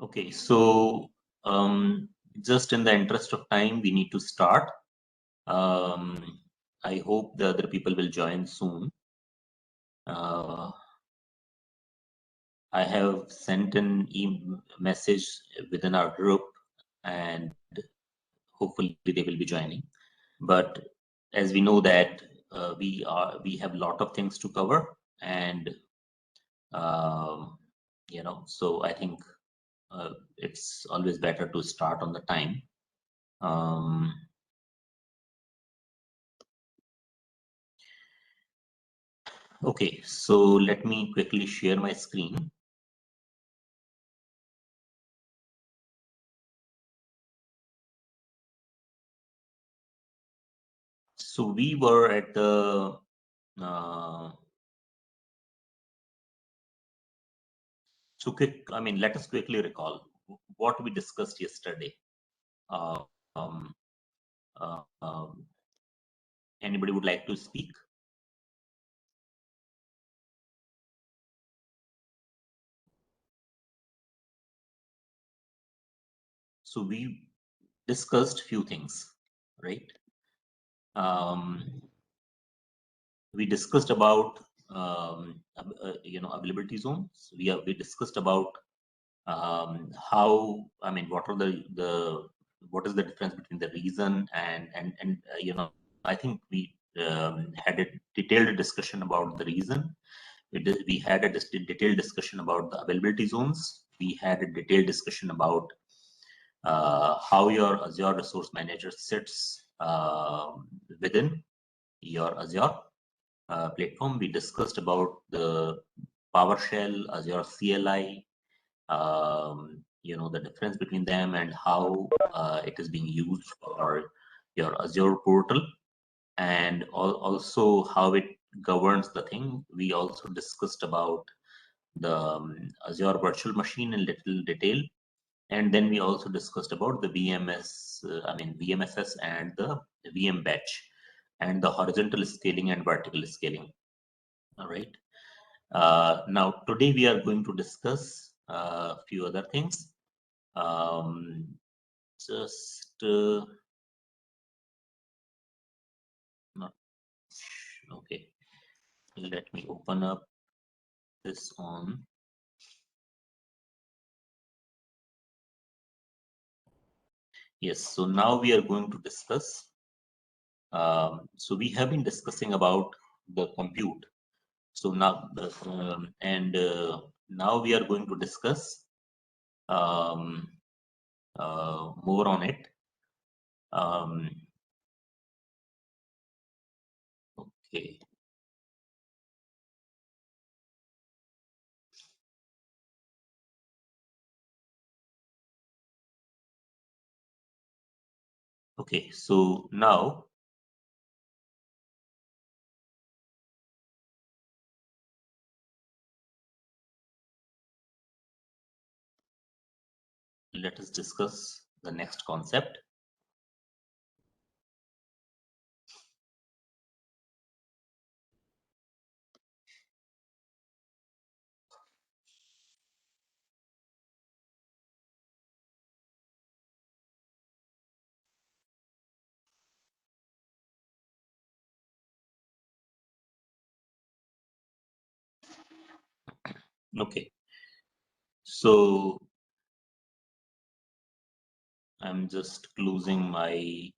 Okay, so just in the interest of time, we need to start. I hope the other people will join soon. I have sent an message within our group, and hopefully they will be joining. But as we know that we have a lot of things to cover, and so I think it's always better to start on the time. Okay, so let me quickly share my screen. So we were at the let us quickly recall what we discussed yesterday. Uh, um, uh, um, Anybody would like to speak? So we discussed few things, right? We discussed about availability zones. We discussed about how, what are what is the difference between the reason and I think we had a detailed discussion about the reason. We had a detailed discussion about the availability zones. We had a detailed discussion about how your Azure Resource Manager sits within your Azure platform. We discussed about the PowerShell, Azure CLI, the difference between them and how it is being used for your Azure portal, and also how it governs the thing. We also discussed about the Azure virtual machine in little detail, and then we also discussed about the VMSS and the VM batch and the horizontal scaling and vertical scaling. All right. Now today we are going to discuss a few other things. Just not okay. Let me open up this on. Yes, so now we are going to discuss. So we have been discussing about the compute. So now, now we are going to discuss more on it. Okay. Okay, so now let us discuss the next concept. Okay, so I'm just closing my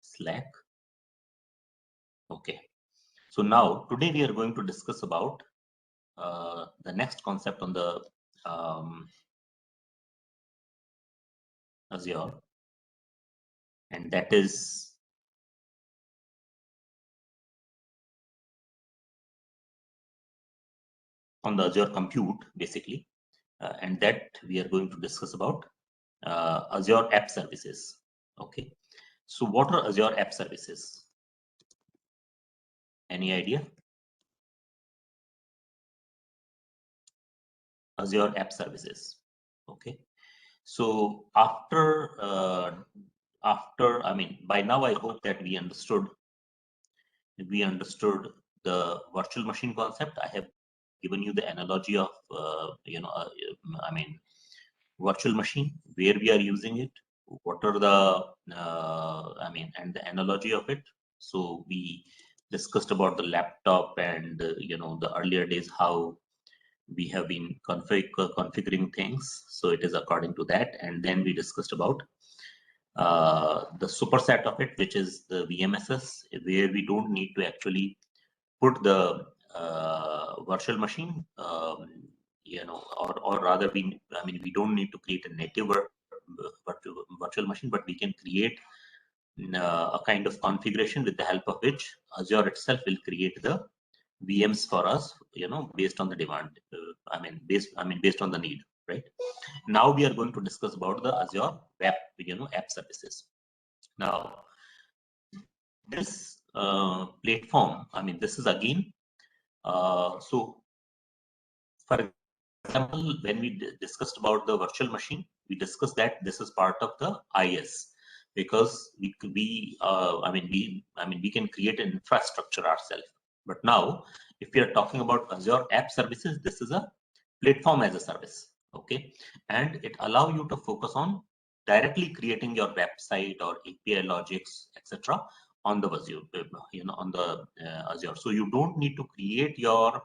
Slack. Okay, so now today we are going to discuss about the next concept on the Azure, and that is on the Azure compute, basically, and that we are going to discuss about Azure App Services. Okay, so what are Azure App Services? Any idea? Azure App Services. Okay, so by now I hope that we understood the virtual machine concept. I have given you the analogy of virtual machine, where we are using it, what are the, and the analogy of it. So we discussed about the laptop and, the earlier days, how we have been configuring things. So it is according to that. And then we discussed about the superset of it, which is the VMSS, where we don't need to actually put the virtual machine, or rather, we don't need to create a native virtual machine, but we can create a kind of configuration with the help of which Azure itself will create the VMs for us, based on the demand. Based on the need, right? Now we are going to discuss about the Azure web, app services. Now, this platform, this is again, so for example, when we discussed about the virtual machine, we discussed that this is part of the IS, because we can create an infrastructure ourselves. But now, if we are talking about Azure App Services, this is a platform as a service, okay, and it allow you to focus on directly creating your website or API logics, etc., on the Azure, Azure. So you don't need to create your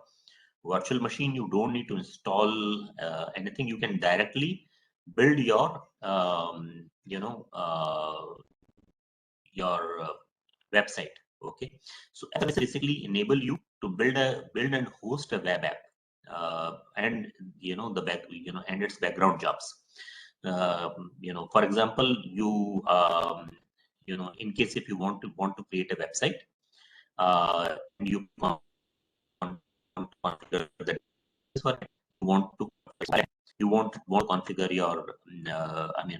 virtual machine, you don't need to install anything. You can directly build your website, okay. So services basically enable you to build and host a web app, and and its background jobs. For example, in case if you want to create a website, and you want to configure the for it. You want to configure your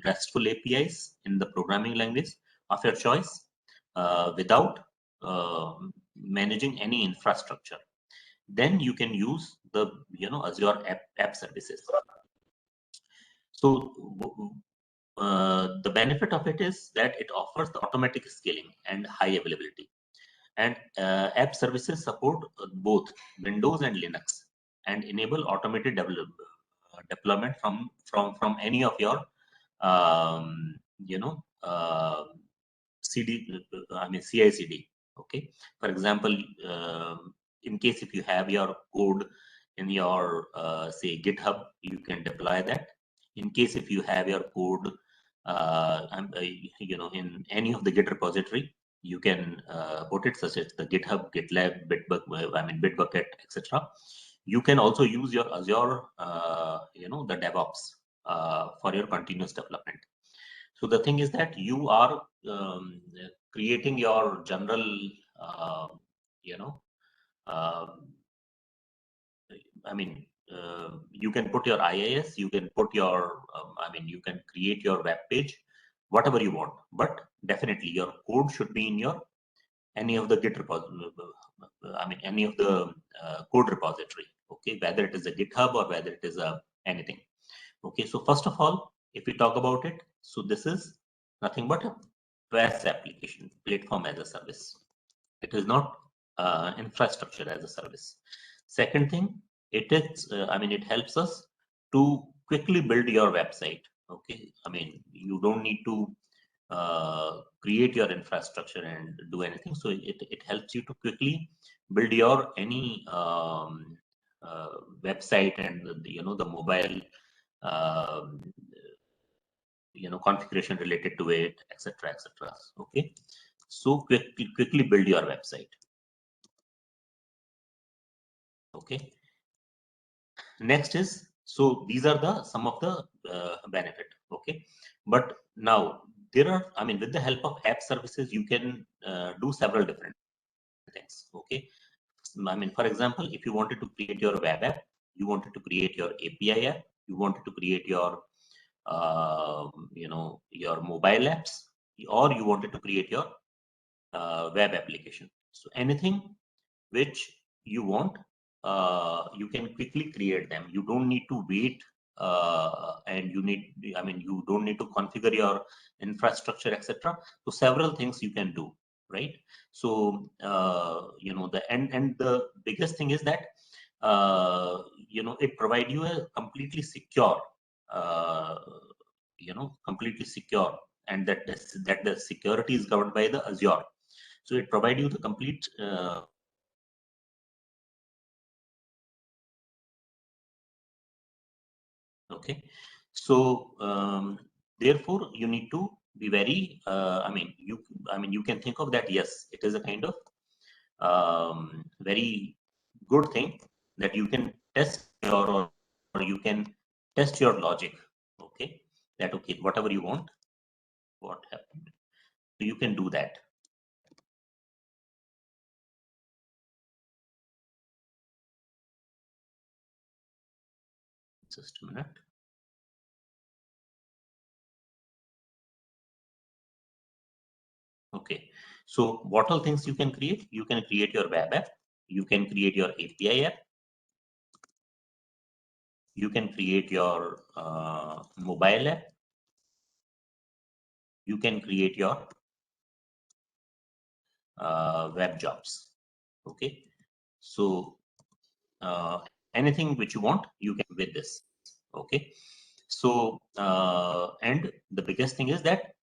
RESTful APIs in the programming language of your choice, without managing any infrastructure. Then you can use the Azure app services. So the benefit of it is that it offers the automatic scaling and high availability. And app services support both Windows and Linux, and enable automated deployment from any of your um, you know uh, CI/CD. Okay, for example, in case if you have your code in your say GitHub, you can deploy that. In case if you have your code in any of the Git repository, you can put it, such as the GitHub, GitLab, Bitbucket, etc. You can also use your Azure, the DevOps, for your continuous development. So the thing is that you are creating your general, you know, uh, you can put your IIS, you can put your, you can create your web page, whatever you want. But definitely your code should be in your any of the Git repository, any of the code repository. Okay, whether it is a GitHub or whether it is a anything. Okay, so first of all, if we talk about it, so this is nothing but a PaaS application, platform as a service. It is not infrastructure as a service. Second thing, it is, it helps us to quickly build your website. Okay, you don't need to create your infrastructure and do anything. So it helps you to quickly build your any website, and the mobile um, configuration related to it, etc., etc. Okay, so quickly build your website. Okay, next is, so these are the some of the benefit. Okay, but now there are, with the help of app services, you can do several different things. Okay, for example, if you wanted to create your web app, you wanted to create your API app, you wanted to create your your mobile apps, or you wanted to create your web application. So anything which you want, you can quickly create them. You don't need to wait, and you don't need to configure your infrastructure, etc. So several things you can do, right? So the biggest thing is that it provide you a completely secure uh, completely secure, and that the security is covered by the Azure. So it provides you the complete okay. So therefore you need to be very you can think of that, yes, it is a kind of very good thing that you can test or you can test your logic. Okay, that okay, whatever you want, what happened, so you can do that. Just a minute. Okay, so what all things you can create? You can create your web app, you can create your API app, you can create your mobile app, you can create your web jobs. Okay, so uh, anything which you want, you can with this. Okay, so and the biggest thing is that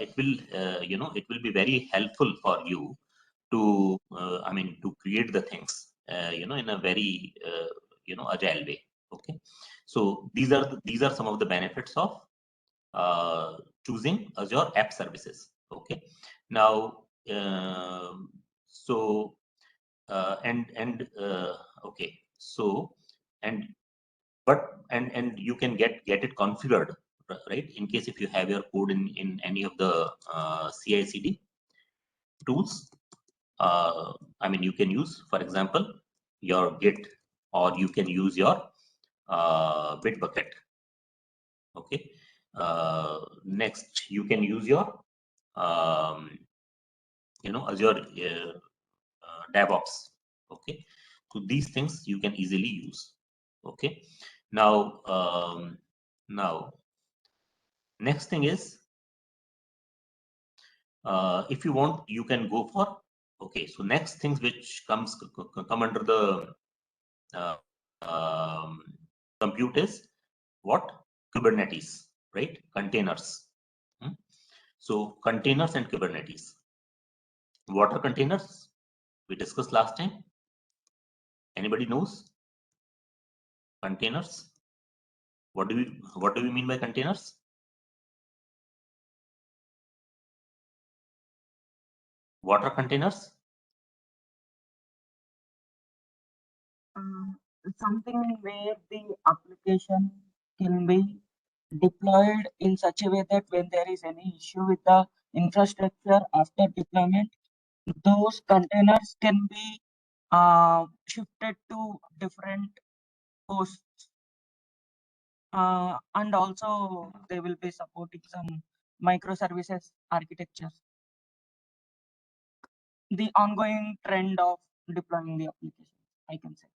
it will it will be very helpful for you to to create the things in a very agile way. Okay, so these are some of the benefits of choosing Azure App Services. Okay, now so and okay, so and but and you can get it configured, right, in case if you have your code in any of the CI/CD tools. You can use, for example, your Git, or you can use your Bitbucket. Okay. Next, you can use your um, Azure DevOps. Okay. So these things you can easily use. Okay. Now, now next thing is, if you want, you can go for. Okay. So next things which come under the uh, um, compute is what? Kubernetes, right? Containers. Hmm? So containers and Kubernetes. What are containers? We discussed last time. Anybody knows? Containers. What do we mean by containers? What are containers? uh, Something where the application can be deployed in such a way that when there is any issue with the infrastructure after deployment, those containers can be shifted to different hosts, and also they will be supporting some microservices architectures. The ongoing trend of deploying the applications, I can say.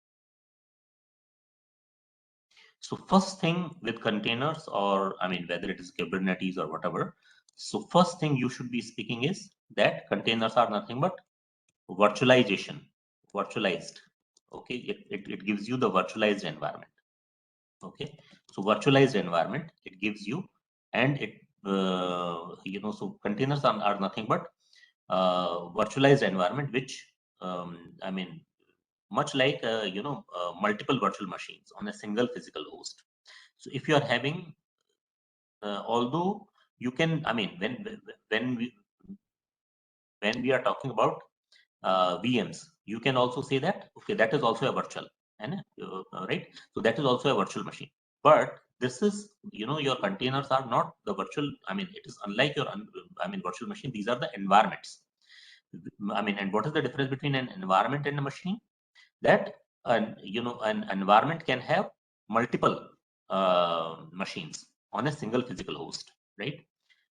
So first thing with containers, or whether it is Kubernetes or whatever. So first thing you should be speaking is that containers are nothing but virtualization, virtualized. Okay, it gives you the virtualized environment. Okay, so virtualized environment it gives you, and it so containers are nothing but virtualized environment, which much like multiple virtual machines on a single physical host. So if you are having although you can, when we when we are talking about VMs, you can also say that okay, that is also a virtual, and right. So that is also a virtual machine. But this is, your containers are not the virtual. It is unlike your virtual machine. These are the environments. And what is the difference between an environment and a machine? That an environment can have multiple machines on a single physical host, right?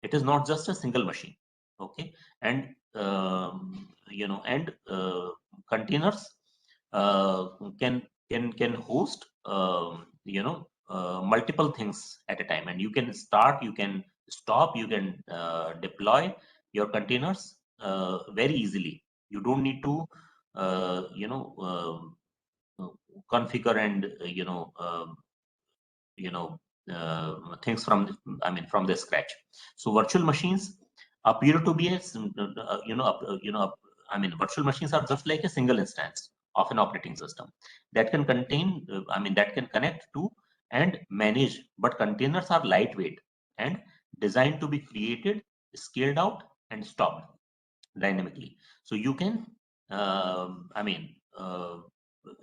It is not just a single machine. Okay, and containers uh, can host multiple things at a time, and you can start, you can stop, you can deploy your containers very easily. You don't need to configure and things from from the scratch. So virtual machines appear to be a virtual machines are just like a single instance of an operating system that can contain that can connect to and manage, but containers are lightweight and designed to be created, scaled out, and stopped dynamically. So you can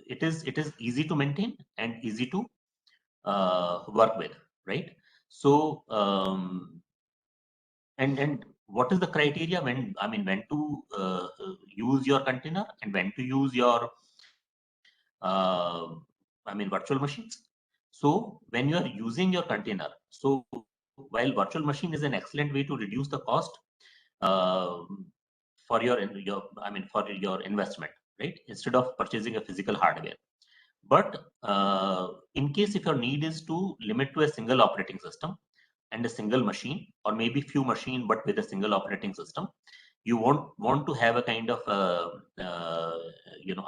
it is easy to maintain and easy to work with, right? So and what is the criteria when to use your container and when to use your virtual machines? So when you are using your container, so while virtual machine is an excellent way to reduce the cost uh, for for your investment, right? Instead of purchasing a physical hardware. But in case if your need is to limit to a single operating system and a single machine, or maybe few machine but with a single operating system, you want to have a kind of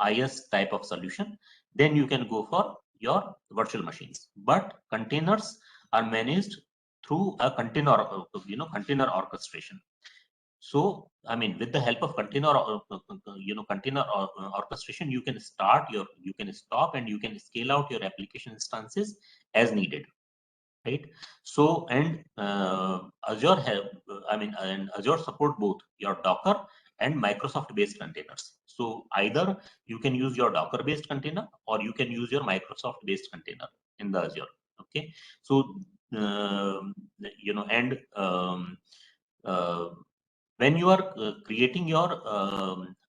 IS type of solution, then you can go for your virtual machines. But containers are managed through a container orchestration. So, with the help of container orchestration, you can stop, and you can scale out your application instances as needed, right? So, and Azure have, and Azure support both your Docker and Microsoft-based containers. So, either you can use your Docker-based container or you can use your Microsoft-based container in the Azure. Okay, so and uh, when you are creating your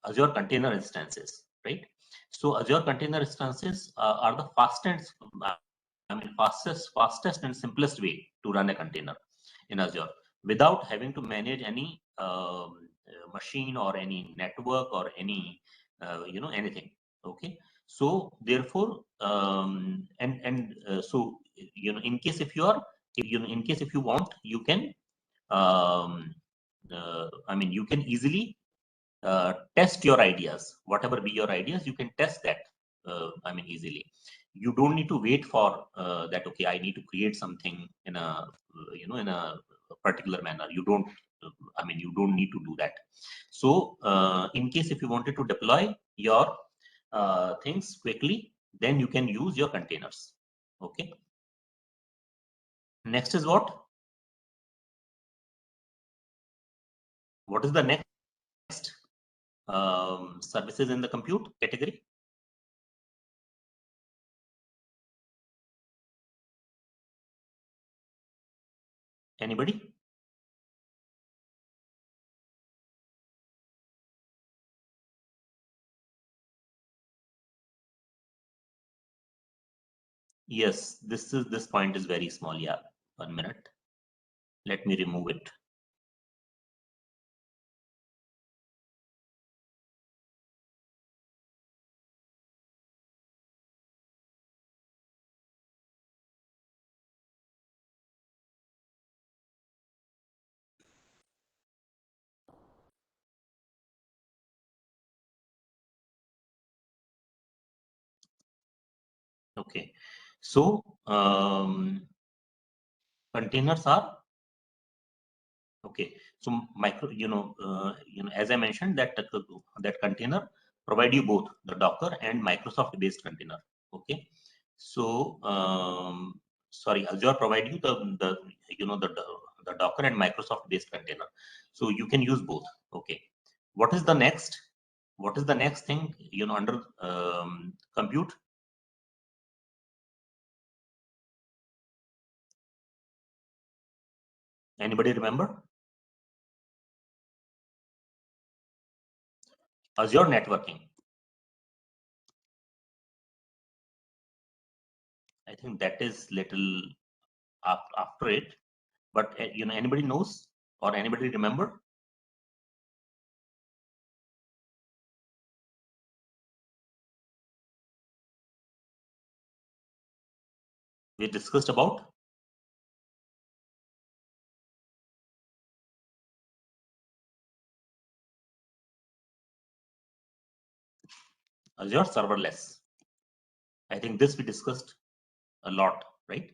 Azure container instances, right? So Azure container instances are the fastest and simplest way to run a container in Azure without having to manage any machine or any network or any anything. Okay, so therefore so in case if you are in case if you want, you can um, you can easily test your ideas, whatever be your ideas, you can test that easily. You don't need to wait for that, okay, I need to create something in a in a particular manner. You don't you don't need to do that. So in case if you wanted to deploy your things quickly, then you can use your containers. Okay, next is what is the next services in the compute category? Anybody? Yes, this point is very small. Yeah, 1 minute. Let me remove it. Okay. So containers are okay. So as I mentioned, that container provide you both the Docker and Microsoft-based container. Okay. So sorry, Azure provide you the you know the Docker and Microsoft-based container. So you can use both. Okay. What is the next? What is the next thing under compute? Anybody remember? Azure networking. I think that is little after it, but anybody knows or anybody remember? We discussed about Azure serverless. I think this we discussed a lot, right?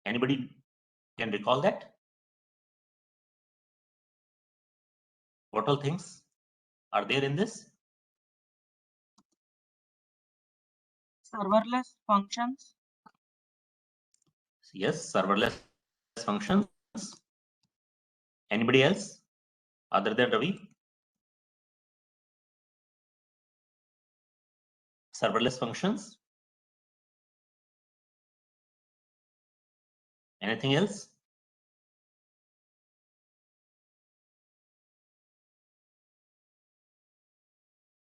Anybody can recall that? What all things are there in this? Serverless functions. Yes, serverless functions. Anybody else other than Ravi? Serverless functions. Anything else?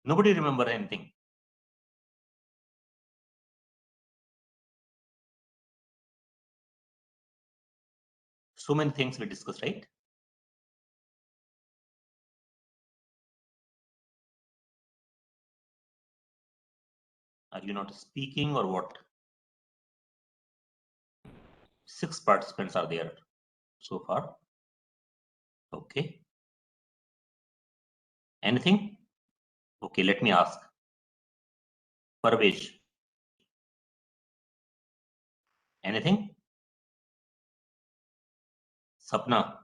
Nobody remember anything. So many things we discussed, right? Are you not speaking or what? 6 participants are there so far. Okay. Anything? Okay, let me ask. Parvez. Anything? Sapna.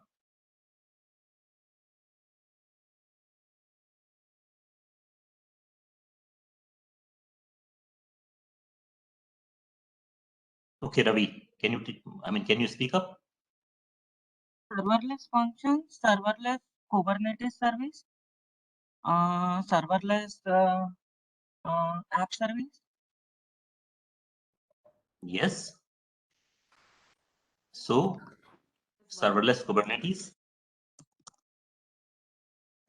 Okay, Ravi. Can you speak up? Serverless functions, serverless Kubernetes service, serverless app service. Yes. So serverless Kubernetes.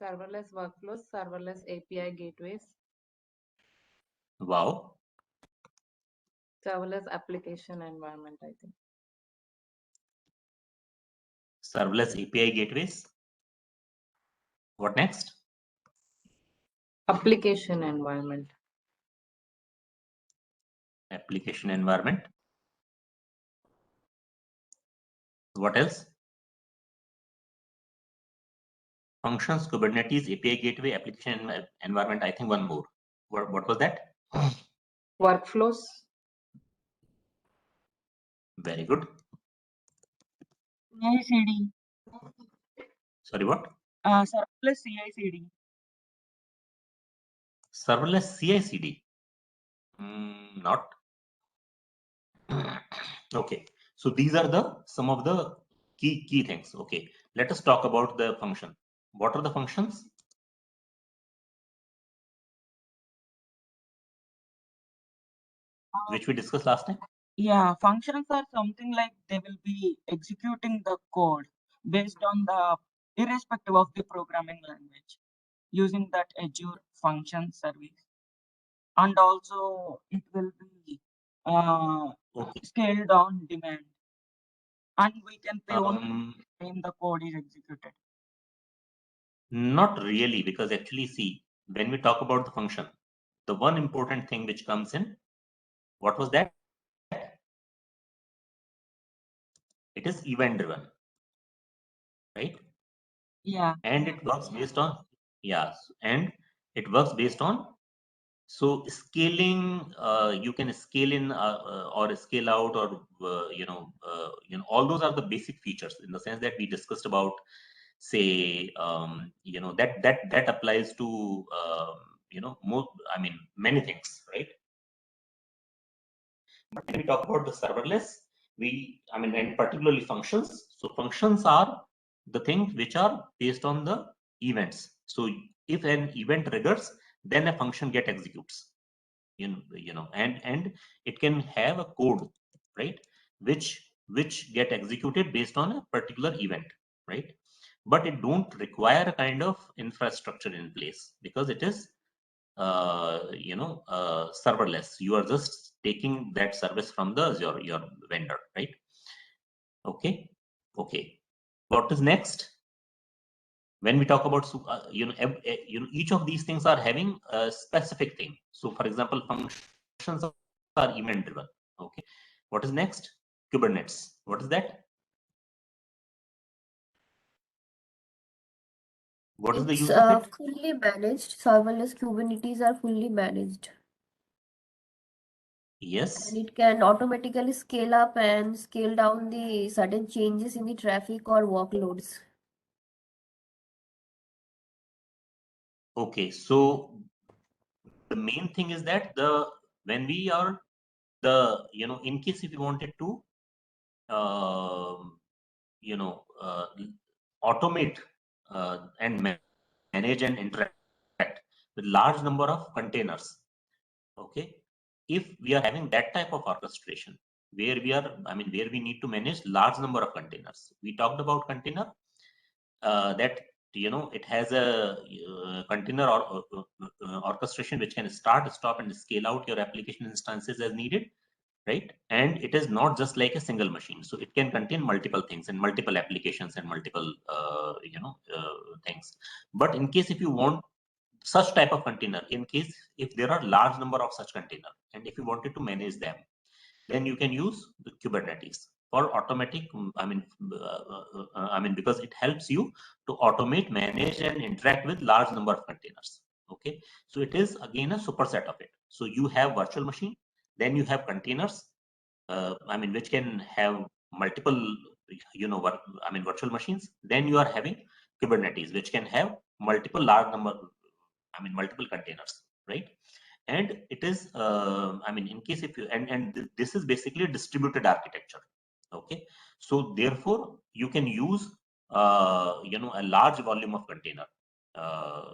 Serverless workflows, serverless API gateways, Wow. serverless application environment, I think. Serverless API gateways. What next? Application environment. Application environment. What else? Functions, Kubernetes, API gateway, application environment. I think one more. What was that? Workflows, Very good. CI/CD. Sorry, what? Serverless CI/CD. Serverless CI/CD. Not. Okay. So these are the some of the key things. Okay. Let us talk about the function. What are the functions? Which we discussed last time? Yeah, functions are something like they will be executing the code based on the irrespective of the programming language using that Azure function service. And also it will be Okay. scaled on demand. And we can pay only Um, when the code is executed. Not really, because actually, see, when we talk about the function, the one important thing which comes in, what was that? It is event driven, right? Yeah. And it works based on, yeah, and it works based on, so scaling, you can scale in or scale out, or all those are the basic features, in the sense that we discussed about, say, that applies to more, I mean, many things, right? But when we talk about the serverless, and particularly functions. So functions are the things which are based on the events. So if an event triggers, then a function get executes. And it can have a code, right? Which get executed based on a particular event, right? But it don't require a kind of infrastructure in place, because it is serverless. You are just taking that service from the your vendor, right? Okay. Okay. What is next? When we talk about each of these things are having a specific thing. So for example, functions are event driven. Okay. What is next? Kubernetes. What is that? What is the It's use of it? fully managed. Serverless Kubernetes are fully managed. Yes. And it can automatically scale up and scale down the sudden changes in the traffic or workloads. Okay. So the main thing is that when we are in case if you wanted to um, automate and manage and interact with large number of containers. Okay, if we are having that type of orchestration where where we need to manage large number of containers, we talked about container that it has a container or orchestration which can start, stop, and scale out your application instances as needed, right? And it is not just like a single machine, so it can contain multiple things and multiple applications and multiple things. But in case if you want such type of container, in case if there are large number of such container and if you wanted to manage them, then you can use the Kubernetes for automatic. Because it helps you to automate, manage, and interact with large number of containers. Okay, so it is again a superset of it. So you have virtual machine, then you have containers, which can have multiple, virtual machines. Then you are having Kubernetes, which can have multiple large number, multiple containers, right? And it is in case if you and this is basically a distributed architecture. Okay, so therefore you can use a large volume of container uh,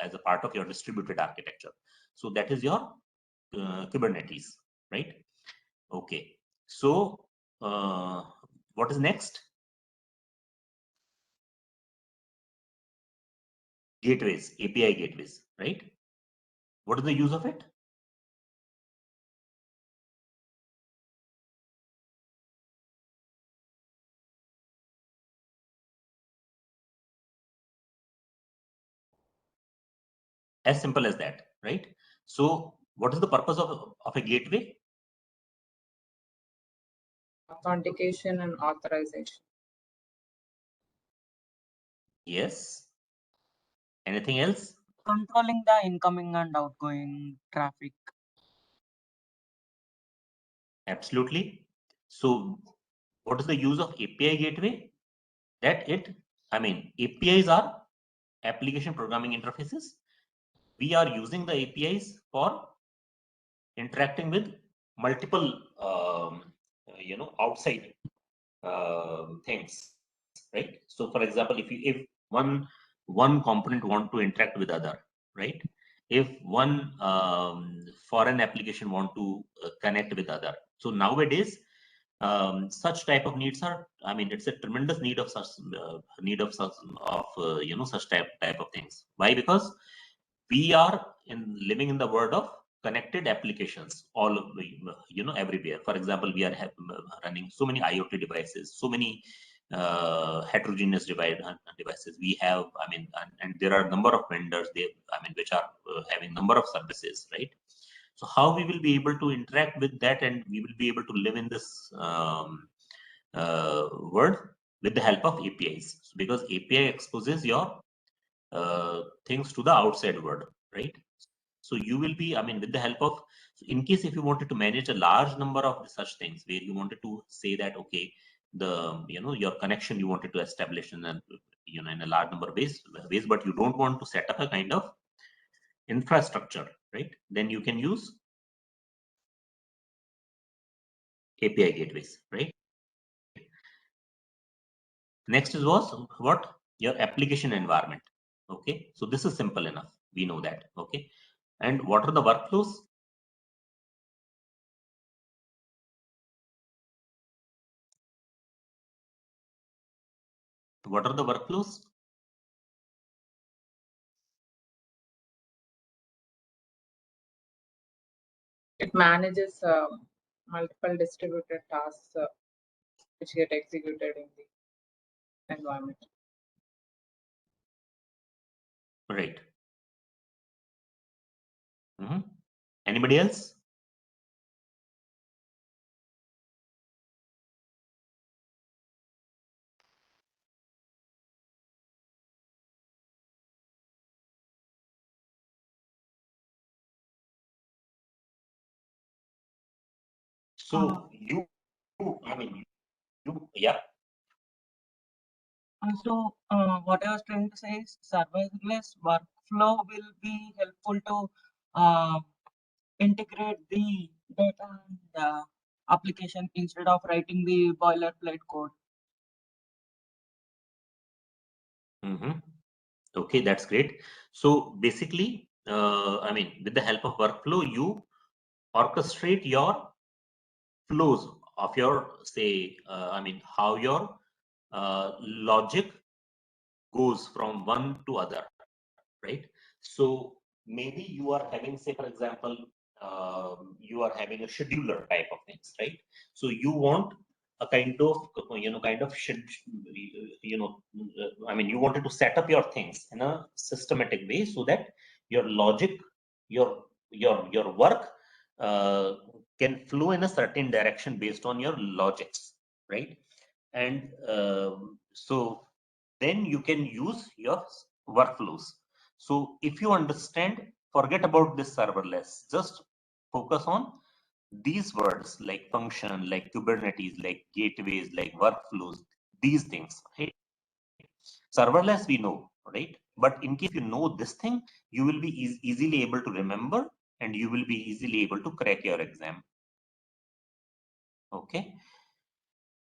as a part of your distributed architecture. So that is your Kubernetes, right? Okay, so what is next? Gateways, API gateways, right? What is the use of it? As simple as that, right? So what is the purpose of a gateway? Authentication and authorization. Yes. Anything else? Controlling the incoming and outgoing traffic. Absolutely. So what is the use of API gateway? That APIs are application programming interfaces. We are using the APIs for interacting with multiple outside things, right? So for example, if one component want to interact with other, right? If one foreign application want to connect with other, so nowadays such type of needs are, it's a tremendous need of such such type of things. Why? Because we are living in the world of connected applications all everywhere. For example, we are running so many IoT devices, so many heterogeneous devices we have. And there are a number of vendors, which are having number of services, right? So how we will be able to interact with that, and we will be able to live in this world with the help of APIs, because API exposes your things to the outside world, right? So you will be, with the help of, in case if you wanted to manage a large number of such things, where you wanted to say that, okay, your connection you wanted to establish in a, in a large number of ways, but you don't want to set up a kind of infrastructure, right? Then you can use API gateways, right? Next is was what? Your application environment. Okay, so this is simple enough. We know that. Okay, and what are the workflows? What are the workflows? It manages multiple distributed tasks which get executed in the environment. Right. Anybody else? So yeah. What I was trying to say is serverless workflow will be helpful to uh, integrate the data and application instead of writing the boilerplate code. Okay, that's great. So basically, with the help of workflow, you orchestrate your flows of your, say, how your logic goes from one to other, right? So maybe you are having, say, for example, you are having a scheduler type of things, right? So you want a kind of, you wanted to set up your things in a systematic way so that your logic, your work can flow in a certain direction based on your logics, right? And so then you can use your workflows. So if you understand, forget about this serverless, just focus on these words like function, like Kubernetes, like gateways, like workflows, these things, right? Serverless we know, right? But in case you know this thing, you will be easily able to remember and you will be easily able to crack your exam. Okay.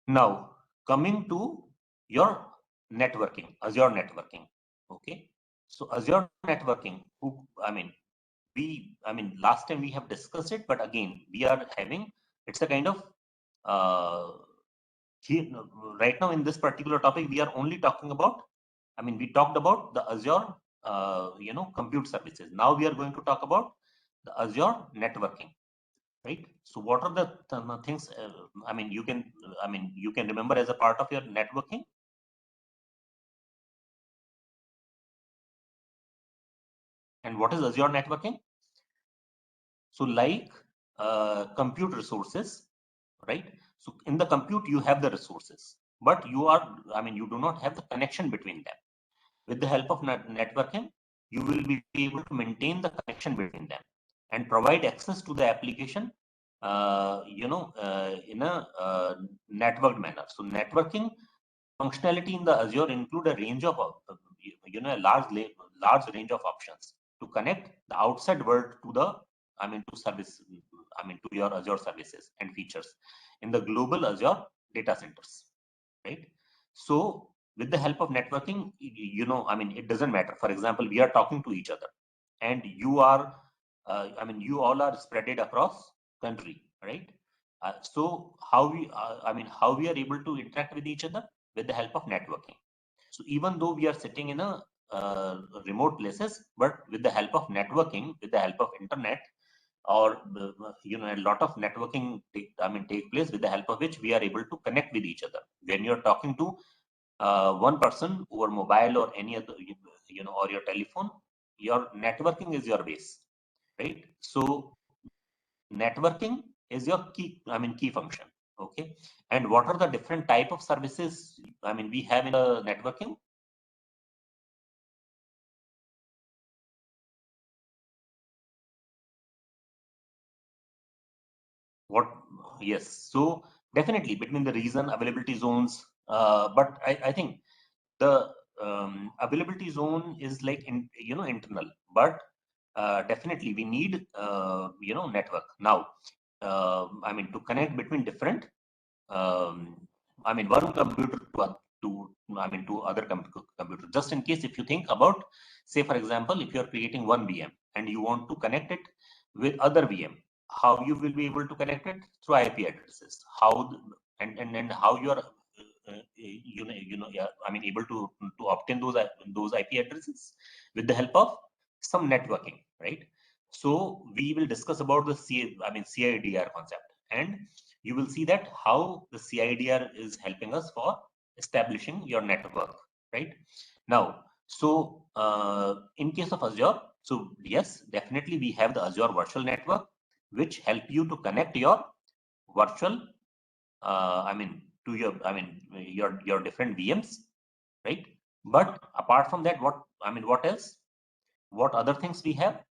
Now coming to your networking, Azure networking. Okay. So Azure networking, last time we have discussed it, but again, we are having, it's a kind of, here, right now in this particular topic, we are only talking about, we talked about the Azure, compute services. Now we are going to talk about the Azure networking, right? So what are the things, you can remember as a part of your networking? And what is Azure networking? So like compute resources, right? So in the compute, you have the resources, but you do not have the connection between them. With the help of networking, you will be able to maintain the connection between them and provide access to the application, in a networked manner. So networking functionality in the Azure include a range of, a large range of options to connect the outside world to the, to your Azure services and features in the global Azure data centers, right? So with the help of networking, it doesn't matter. For example, we are talking to each other, and you are, you all are spreaded across country, right? So how we are able to interact with each other? With the help of networking. So even though we are sitting in a remote places, but with the help of networking, with the help of internet, or a lot of networking take place, with the help of which we are able to connect with each other. When you're talking to one person over mobile or any other, or your telephone, your networking is your base, right? So networking is your key function. Okay. And what are the different type of services we have in the networking? What? Yes. So definitely between the region availability zones, but I think the availability zone is like internal, but definitely we need network now. To connect between different, one computer to other computer. Just in case, if you think about, say for example, if you are creating one VM and you want to connect it with other VM, how you will be able to connect it? Through IP addresses. And how you are able to obtain those IP addresses? With the help of some networking, right? So we will discuss about the CIDR concept, and you will see that how the CIDR is helping us for establishing your network, right? Now, so in case of Azure, so yes, definitely we have the Azure virtual network, which help you to connect your virtual, to your different VMs, right? But apart from that, what else? What other things we have?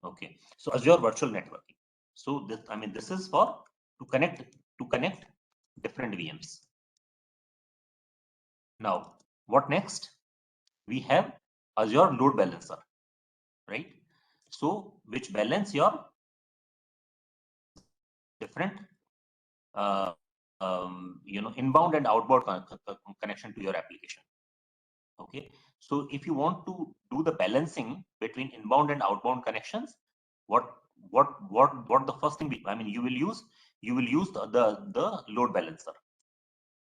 Okay, so Azure Virtual Networking. So this, I mean, this is for to connect different VMs. Now, what next? We have Azure Load Balancer, right? So which balance your different inbound and outbound connection to your application. Okay, so if you want to do the balancing between inbound and outbound connections, what the first thing you will use the load balancer.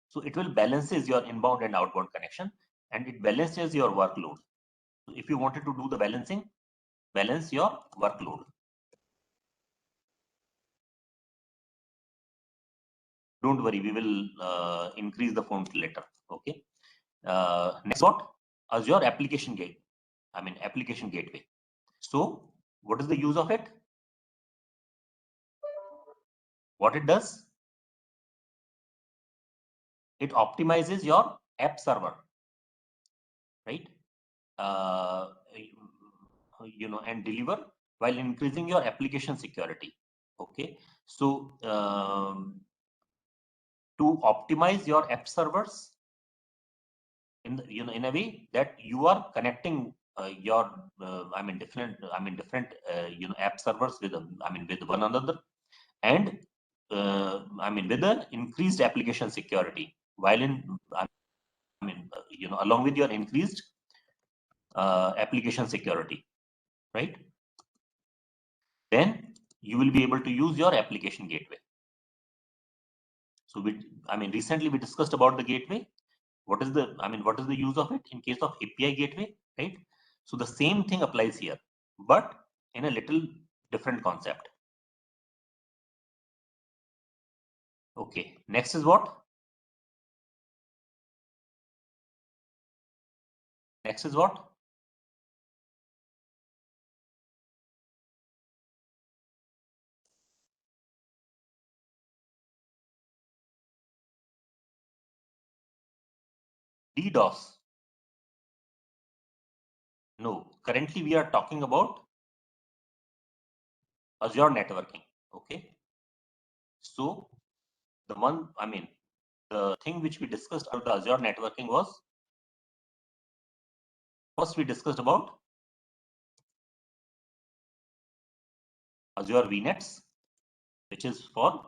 So it will balances your inbound and outbound connection, and it balances your workload. So if you wanted to do the balancing, balance your workload. Don't worry, we will increase the font later. Okay. Next, what? Azure application gate. Application gateway. So what is the use of it? What it does? It optimizes your app server, right? And deliver while increasing your application security. Okay. So to optimize your app servers in a way that you are connecting your different app servers with with one another, and with the increased application security while along with your increased application security, right? Then you will be able to use your application gateway. So recently we discussed about the gateway. What is the use of it in case of API gateway, right? So the same thing applies here, but in a little different concept. Okay, next is what? Next is what? DDoS. No, currently we are talking about Azure networking. Okay. So the thing which we discussed about the Azure networking was, first we discussed about Azure VNets, which is for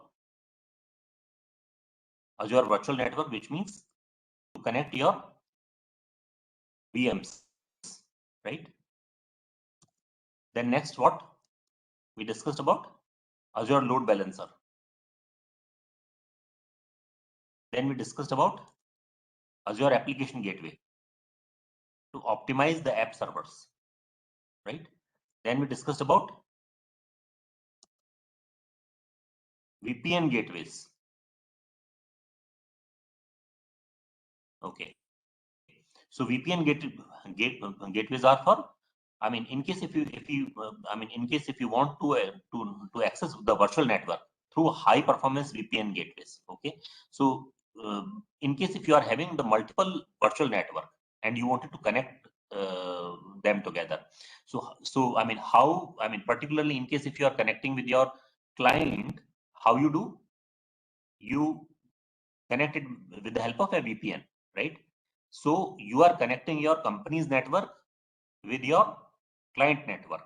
Azure Virtual Network, which means to connect your VMs, right? Then next, what we discussed about Azure Load Balancer. Then we discussed about Azure Application Gateway to optimize the app servers, right? Then we discussed about VPN gateways. Okay. So VPN gateways are for, in case if you want to access the virtual network through high performance VPN gateways. Okay. So in case if you are having the multiple virtual network and you wanted to connect them together. So particularly in case if you are connecting with your client, how you do? You connect it with the help of a VPN, right? So you are connecting your company's network with your client network.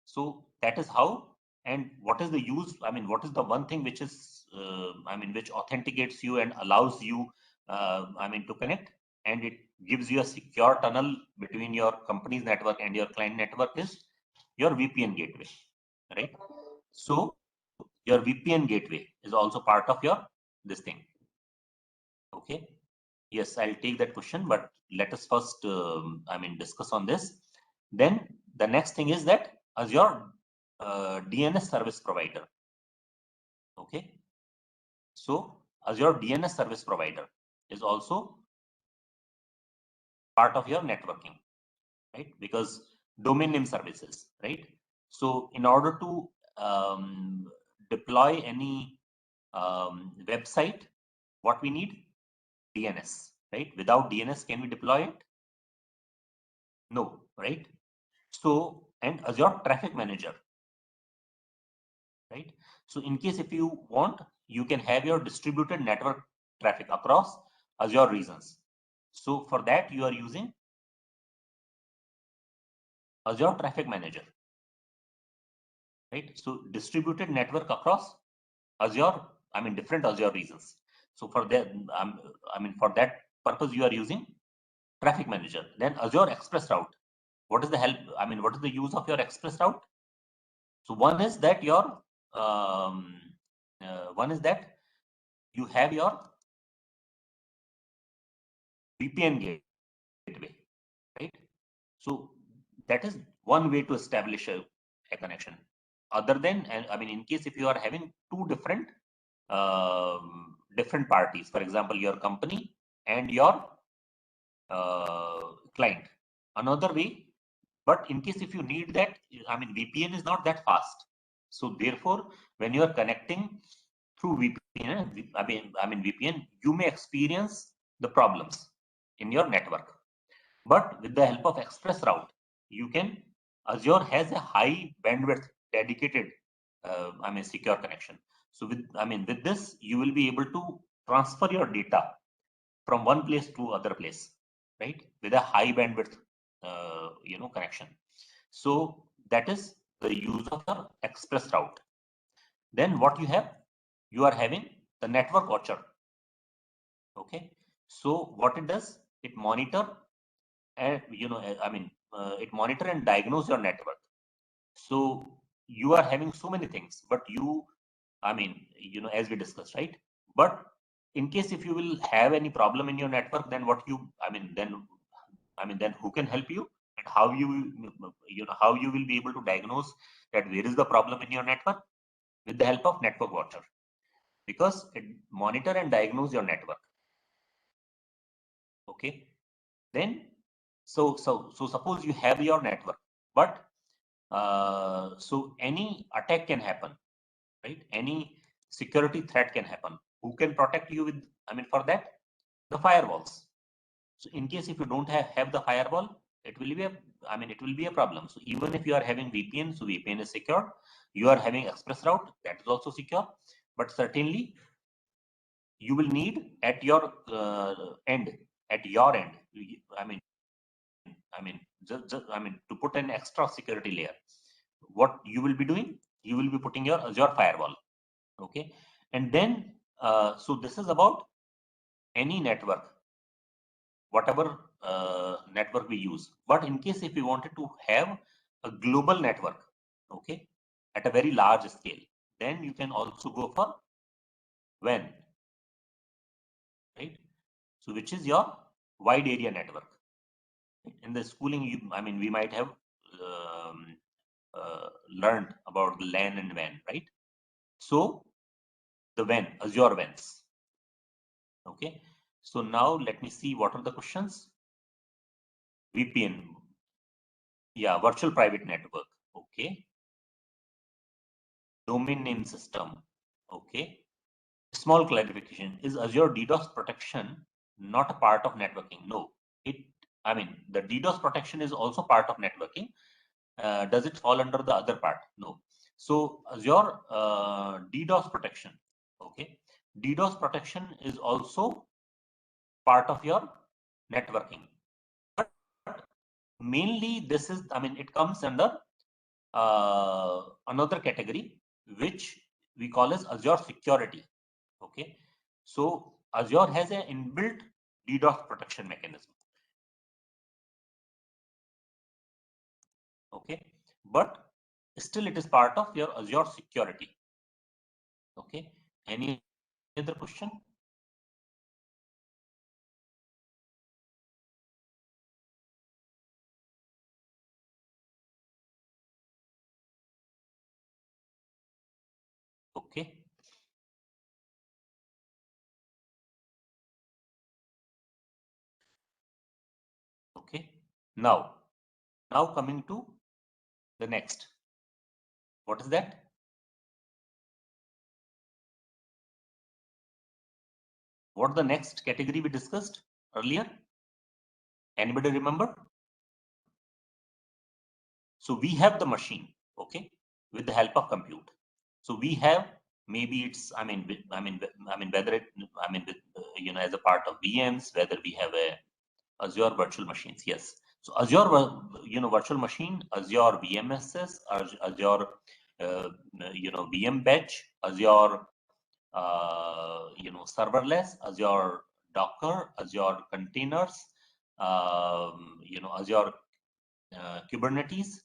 So that is how, and what is the use? What is the one thing which is, which authenticates you and allows you, to connect, and it gives you a secure tunnel between your company's network and your client network is your VPN gateway, right? So your VPN gateway is also part of your this thing. Okay. Yes, I'll take that question, but let us first, discuss on this. Then the next thing is that Azure DNS service provider. Okay. So Azure DNS service provider is also part of your networking, right? Because domain name services, right? So in order to deploy any website, what we need? DNS, right? Without DNS, can we deploy it? No, right? So, and Azure Traffic Manager right? So in case if you want, you can have your distributed network traffic across Azure regions. So for that, you are using Azure Traffic Manager, right? So distributed network across Azure, I mean different Azure regions. So for that, for that purpose, you are using Traffic Manager. Then Azure Express Route. What is the help? What is the use of your Express Route? So one is that your you have your VPN gateway, right? So that is one way to establish a connection. Other than, in case if you are having two different parties, for example, your company and your client. Another way, but in case if you need that, VPN is not that fast. So therefore, when you are connecting through VPN, VPN, you may experience the problems in your network. But with the help of Express Route, you can, Azure has a high bandwidth dedicated, secure connection. So with this, you will be able to transfer your data from one place to other place, right? With a high bandwidth, connection. So that is the use of the Express Route. Then what you have, you are having the network watcher. Okay. So what it does, it monitor and it monitor and diagnose your network. So you are having so many things, but as we discussed, right? But in case if you will have any problem in your network, then then who can help you, and how how you will be able to diagnose that where is the problem in your network? With the help of network watcher, because it monitor and diagnose your network. Okay. Then so suppose you have your network, but so any attack can happen, right? Any security threat can happen. Who can protect you with, for that, the firewalls. So in case if you don't have the firewall, it will be a problem. So even if you are having VPN, so VPN is secure. You are having Express Route, that is also secure. But certainly you will need at your end, to put an extra security layer. What you will be doing, you will be putting your Azure firewall. Okay. And then so this is about any network, whatever network we use. But in case if we wanted to have a global network, okay, at a very large scale, then you can also go for WAN, right? So which is your wide area network. In the schooling, we might have learned about the LAN and WAN, right? So the WAN, Azure WANs. Okay. So now let me see what are the questions. VPN. Yeah, virtual private network. Okay. Domain name system. Okay. Small clarification. Is Azure DDoS protection not a part of networking? No. The DDoS protection is also part of networking. Does it fall under the other part? No. So Azure DDoS protection. Okay. DDoS protection is also part of your networking. But mainly this is, it comes under another category, which we call as Azure security. Okay. So Azure has an inbuilt DDoS protection mechanism. Okay. But still it is part of your Azure security. Okay. Any other question? Okay. Okay. Now coming to the next. What is that? What the next category we discussed earlier? Anybody remember? So we have the machine, okay, with the help of compute. So we have, maybe it's, whether it, as a part of VMs, whether we have a Azure virtual machines. Yes. So Azure, virtual machine, Azure VMSs, Azure, VM batch, Azure, serverless, Azure Docker, Azure containers, Azure Kubernetes,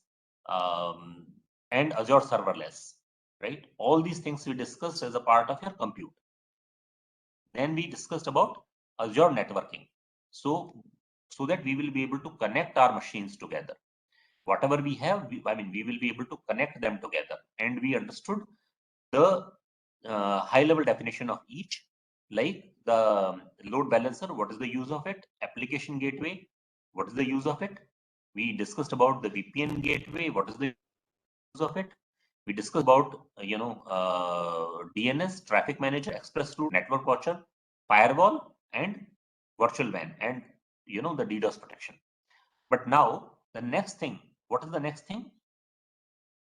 um, and Azure serverless, right? All these things we discussed as a part of your compute. Then we discussed about Azure networking. So that we will be able to connect our machines together. Whatever we have, we will be able to connect them together. And we understood the high level definition of each, like the load balancer, what is the use of it? Application gateway, what is the use of it? We discussed about the VPN gateway, what is the use of it? We discussed about DNS, traffic manager, express route, network watcher, firewall, and virtual WAN, and the DDoS protection. But now the next thing, what is the next thing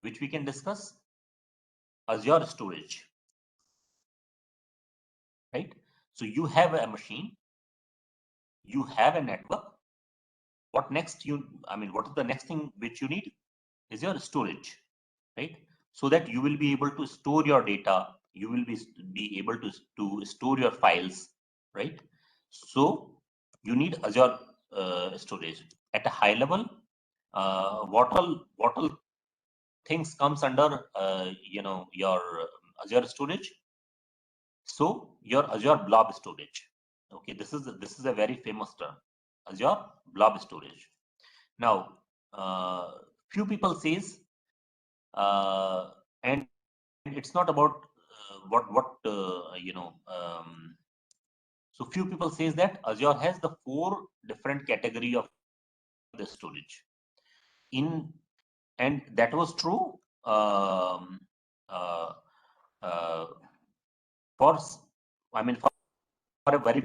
which we can discuss? Azure storage, right? So you have a machine, you have a network. What next? What is the next thing which you need? Is your storage, right? So that you will be able to store your data, you will be able to store your files, right? So you need Azure storage. At a high level, what all things comes under your Azure storage? So your Azure blob storage. Okay, this is a very famous term, Azure blob storage. Now, few people says, and it's not about so few people says that Azure has the 4 different category of the storage in, and that was true uh, uh, for for a very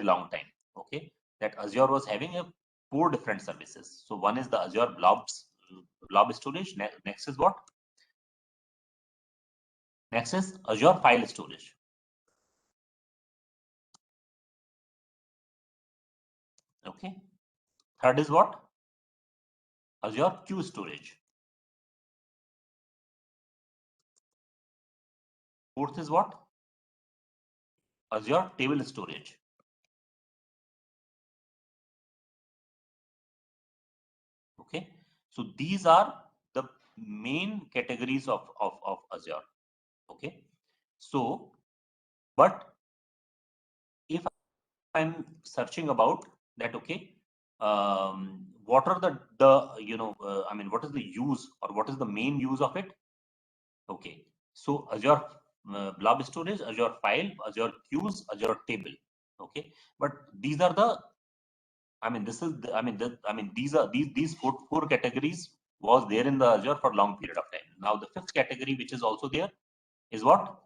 long time. Okay, that Azure was having a 4 different services. So one is the Azure blob storage. Next is what? Next is Azure file storage. Okay. Third is what? Azure queue storage. Fourth is what? Azure table storage. Okay. So these are the main categories of Azure. Okay. So, but if I'm searching about that, okay, what are the what is the use, or what is the main use of it? Okay. So Azure blob storage, Azure file, Azure queues, Azure table. Okay. But these are the, this is these four categories was there in the Azure for long period of time. Now the fifth category, which is also there, is what?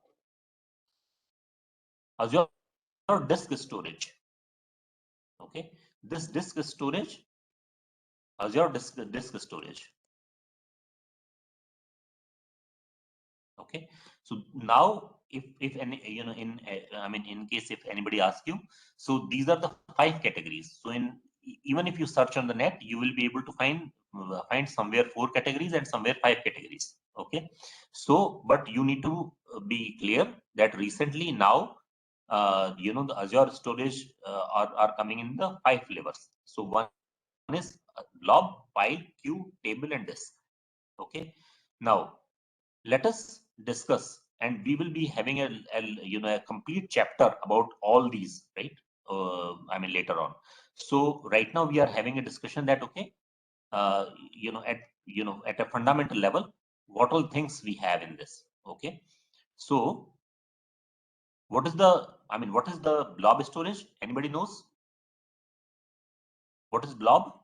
Azure disk storage. Okay, this disk storage, Azure disk storage. Okay, so now if any, in case if anybody asks you, so these are the 5 categories. So even if you search on the net, you will be able to find somewhere 4 categories and somewhere 5 categories. Okay, so but you need to be clear that recently now the Azure storage are coming in the 5 flavors. So one is blob, file, queue, table, and disk. Okay, now let us discuss, and we will be having a complete chapter about all these, right? Later on. So right now we are having a discussion that, okay, at a fundamental level, what all things we have in this. Okay, so what is the blob storage? Anybody knows what is blob?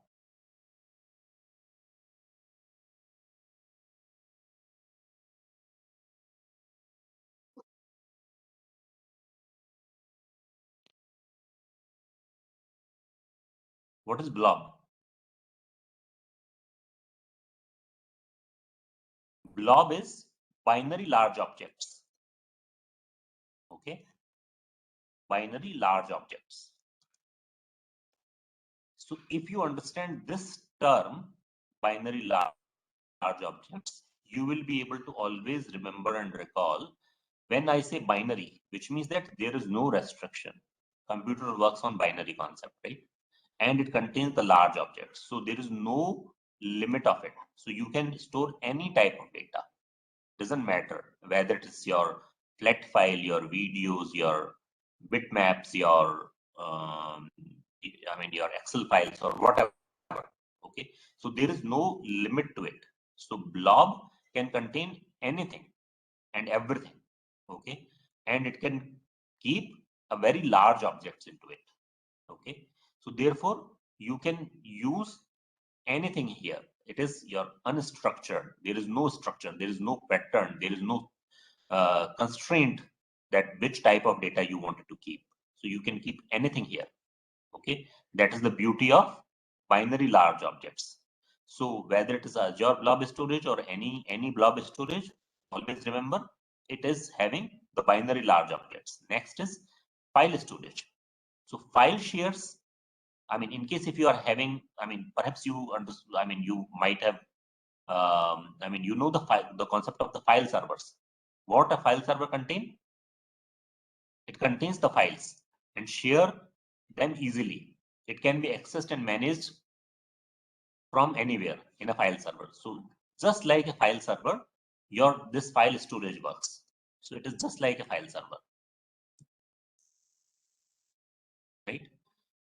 What is blob? Blob is binary large objects. Okay, binary large objects. So if you understand this term, binary large objects, you will be able to always remember and recall when I say binary, which means that there is no restriction. Computer works on binary concept, right? And it contains the large objects. So there is no limit of it. So you can store any type of data. Doesn't matter whether it is your flat file, your videos, your bitmaps, your your Excel files or whatever. Okay, so there is no limit to it. So blob can contain anything and everything. Okay, and it can keep a very large objects into it. Okay, so therefore you can use anything here. It is your unstructured. There is no structure. There is no pattern. There is no constraint that which type of data you wanted to keep. So you can keep anything here. Okay, that is the beauty of binary large objects. So whether it is Azure blob storage or any blob storage, always remember it is having the binary large objects. Next is file storage. So file shares, in case if you are having, perhaps you understand, you might have, you know the concept of the file servers. What a file server contain? It contains the files and share them easily. It can be accessed and managed from anywhere in a file server. So just like a file server, this file storage works. So it is just like a file server, right?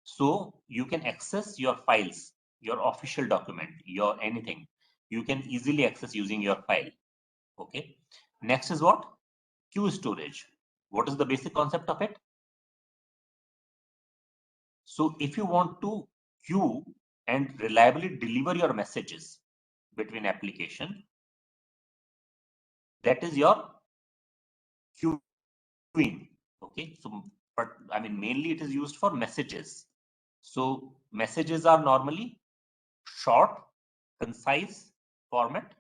So you can access your files, your official document, your anything. You can easily access using your file. Okay. Next is what? Queue storage. What is the basic concept of it? So if you want to queue and reliably deliver your messages between application, that is your queuing. Okay. So, but mainly it is used for messages. So messages are normally short, concise format,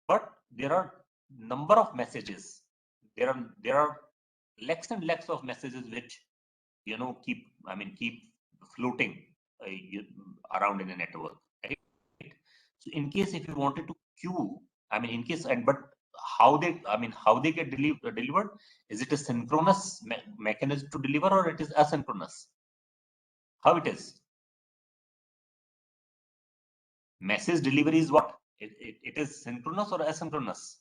but there are number of messages. There are lakhs and lakhs of messages which keep floating around in a network, right? So in case if you wanted to queue, in case but how they get delivered? Is it a synchronous mechanism to deliver or it is asynchronous? How it is? Message delivery is what? It is synchronous or asynchronous?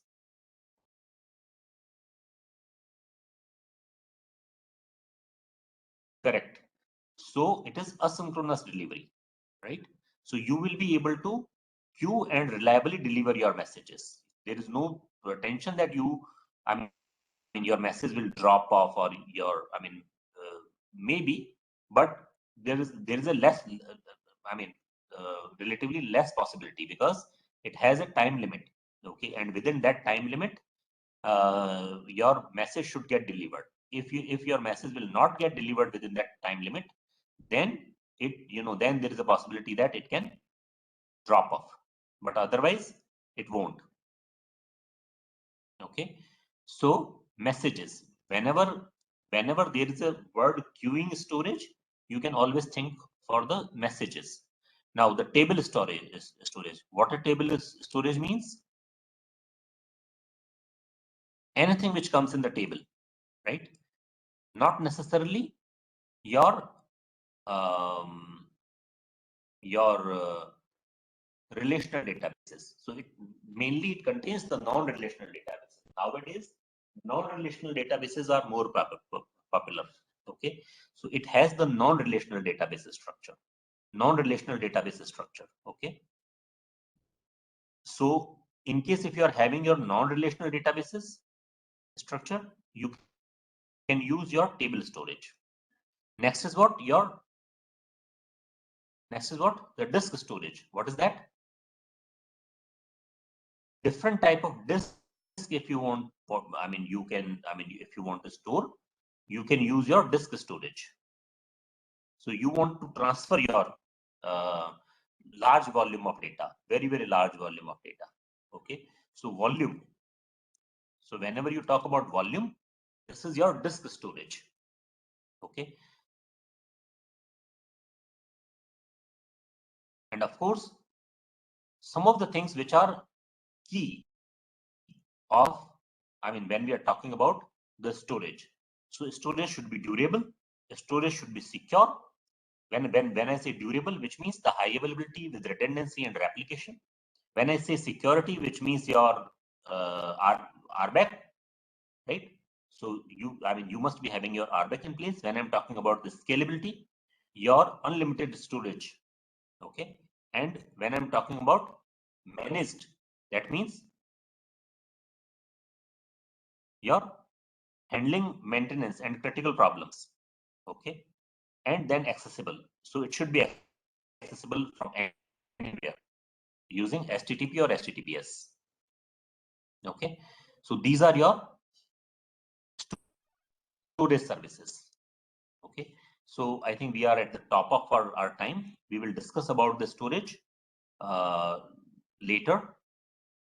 Correct. So it is asynchronous delivery, right? So you will be able to queue and reliably deliver your messages. There is no tension that your message will drop off or maybe, but there is a less, relatively less possibility because it has a time limit. Okay, and within that time limit, your message should get delivered. If your message will not get delivered within that time limit, then then there is a possibility that it can drop off, but otherwise it won't. Okay, so messages, whenever there is a word queuing storage, you can always think for the messages. Now the table storage, what a table storage means? Anything which comes in the table, right? Not necessarily your relational databases. So it contains the non-relational databases. Nowadays, non-relational databases are more popular. Okay, so it has the non-relational database structure. Non-relational database structure. Okay, so in case if you are having your non-relational databases structure, you can use your table storage. Next is what? The disk storage. What is that? Different type of disk. If you want, if you want to store, you can use your disk storage. So you want to transfer your large volume of data, very large volume of data. Okay, so volume. So whenever you talk about volume, this is your disk storage. Okay. And of course, some of the things which are key of, when we are talking about the storage. So storage should be durable, storage should be secure. When I say durable, which means the high availability with redundancy and replication. When I say security, which means your RBAC, right? So you must be having your RBAC in place. When I'm talking about the scalability, your unlimited storage, okay? And when I'm talking about managed, that means your handling maintenance and critical problems, okay? And then accessible. So it should be accessible from anywhere using HTTP or HTTPS. Okay, so these are your storage services. Okay, so I think we are at the top of our time. We will discuss about the storage later.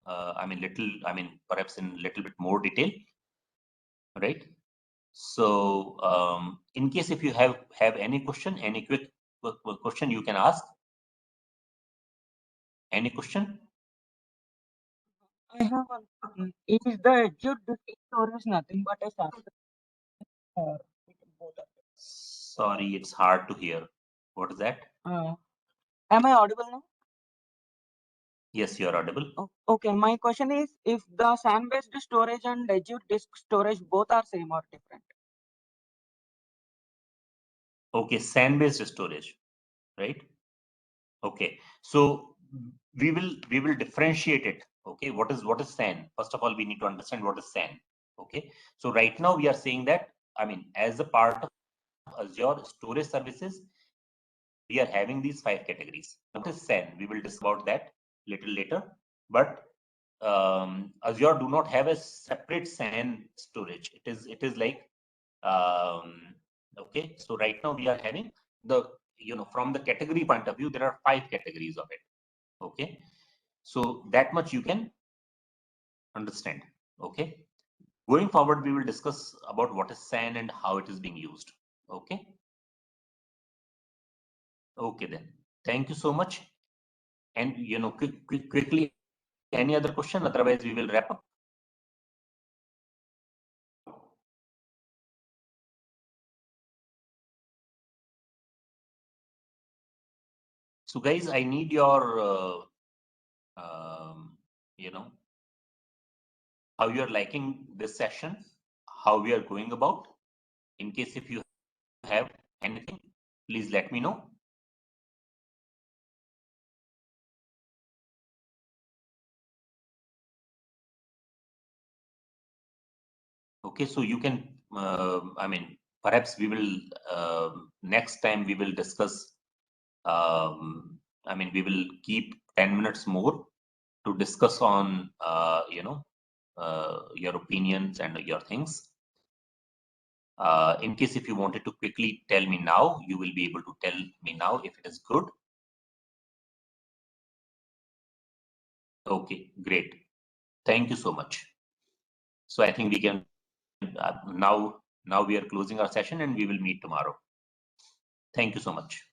Perhaps in little bit more detail, right? So in case if you have any question, any quick question you can ask. Any question? I have one question. Is the Azure disk storage nothing but a sample, or both of them? Sorry, it's hard to hear. What is that? Am I audible now? Yes, you are audible. Oh, okay, my question is, if the SAN-based storage and Azure disk storage both are same or different? Okay, SAN-based storage, right? Okay, so we will differentiate it. Okay, what is SAN? First of all, we need to understand what is SAN. Okay, so right now we are saying that as a part of Azure storage services, we are having these 5 categories. What is SAN? We will discuss about that little later. But Azure do not have a separate SAN storage. It is like okay. So right now we are having the from the category point of view, there are 5 categories of it. Okay, so that much you can understand. Okay, going forward we will discuss about what is SAN and how it is being used. Okay. Okay then. Thank you so much. And quickly, any other question? Otherwise, we will wrap up. So, guys, I need your, how you are liking this session, how we are going about. In case if you have anything, please let me know. Okay, so you can, perhaps we will, next time we will discuss, we will keep 10 minutes more to discuss on, your opinions and your things. In case if you wanted to quickly tell me now, you will be able to tell me now if it is good. Okay, great. Thank you so much. So I think we can now we are closing our session and we will meet tomorrow. Thank you so much.